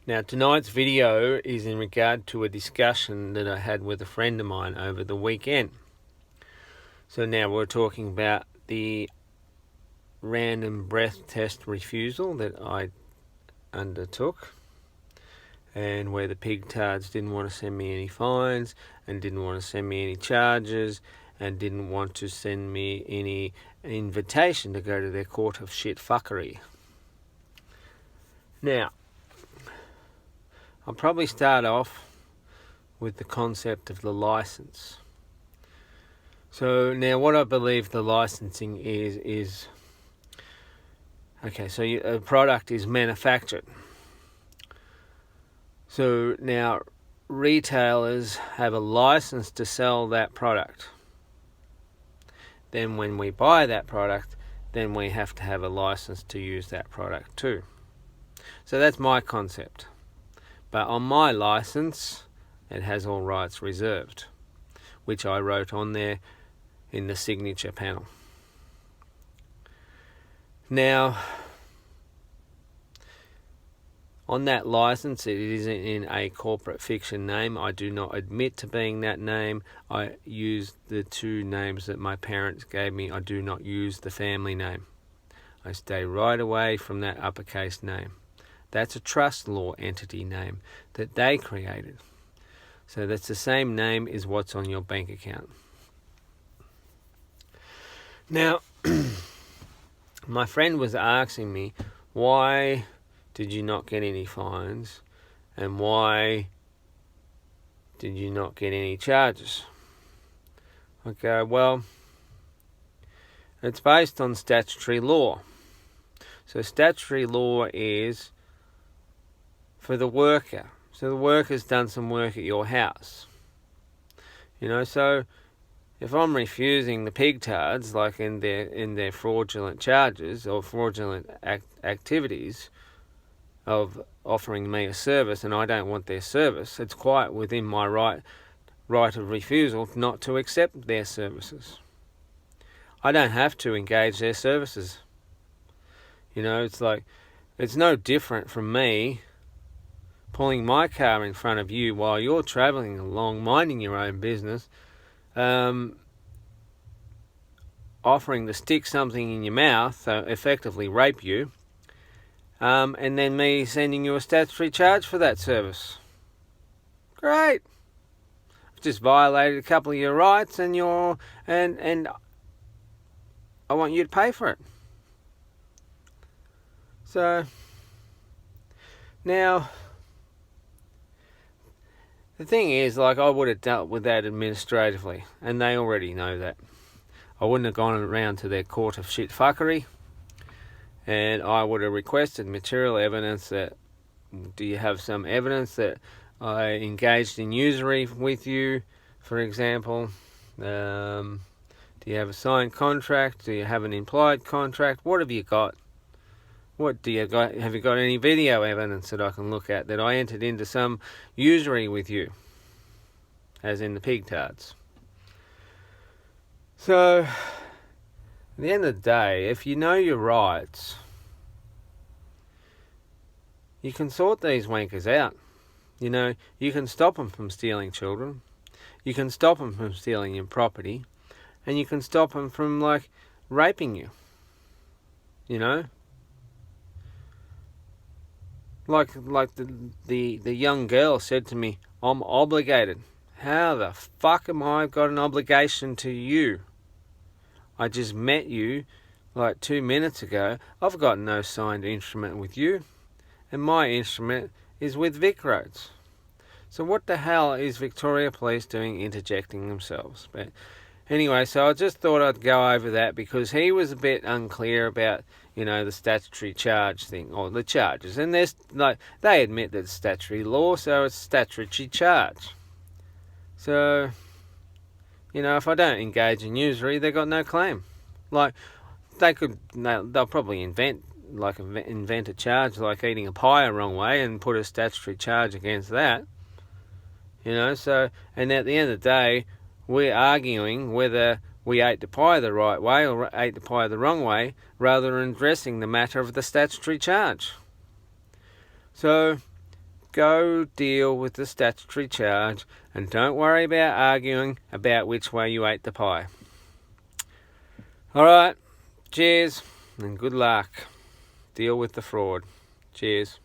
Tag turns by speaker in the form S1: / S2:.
S1: Now, tonight's video is in regard to a discussion that I had with a friend of mine over the weekend. So now we're talking about the random breath test refusal that I undertook, and where the pigtards didn't want to send me any fines and didn't want to send me any charges and didn't want to send me any invitation to go to their court of shit fuckery. Now, I'll probably start off with the concept of the license. So now what I believe the licensing is okay, so a product is manufactured. So now retailers have a license to sell that product. Then when we buy that product, then we have to have a license to use that product too. So that's my concept. But on my license, it has all rights reserved, which I wrote on there in the signature panel. Now, on that license, it is in a corporate fiction name. I do not admit to being that name. I use the two names that my parents gave me. I do not use the family name. I stay right away from that uppercase name. That's a trust law entity name that they created. So that's the same name as what's on your bank account. Now, my friend was asking me, why did you not get any fines? And why did you not get any charges? I go, well, it's based on statutory law. So statutory law is for the worker. So the worker's done some work at your house. So if I'm refusing the pigtards, like in their fraudulent charges or fraudulent activities of offering me a service, and I don't want their service, it's quite within my right of refusal not to accept their services. I don't have to engage their services. It's like, it's no different from me pulling my car in front of you while you're travelling along, minding your own business, offering to stick something in your mouth, so effectively rape you, and then me sending you a statutory charge for that service. Great. I've just violated a couple of your rights, and and I want you to pay for it. So now, the thing is, I would have dealt with that administratively, and they already know that. I wouldn't have gone around to their court of shit fuckery, and I would have requested material evidence that, do you have some evidence that I engaged in usury with you, for example? Do you have a signed contract? Do you have an implied contract? What have you got? What do you got? Have you got any video evidence that I can look at that I entered into some usury with you, as in the pigtards? So, at the end of the day, if you know your rights, you can sort these wankers out. You can stop them from stealing children. You can stop them from stealing your property. And you can stop them from, raping you. Like the young girl said to me, I'm obligated. How the fuck am I got an obligation to you? I just met you 2 minutes ago. I've got no signed instrument with you. And my instrument is with Vic Roads. So what the hell is Victoria Police doing interjecting themselves? But anyway, so I just thought I'd go over that because he was a bit unclear about, the statutory charge thing, or the charges. And there's they admit that it's statutory law, so it's statutory charge. So, if I don't engage in usury, they've got no claim. They'll probably invent a charge like eating a pie a wrong way and put a statutory charge against that. So, and at the end of the day, we're arguing whether we ate the pie the right way or ate the pie the wrong way, rather than addressing the matter of the statutory charge. So, go deal with the statutory charge and don't worry about arguing about which way you ate the pie. Alright, cheers and good luck. Deal with the fraud. Cheers.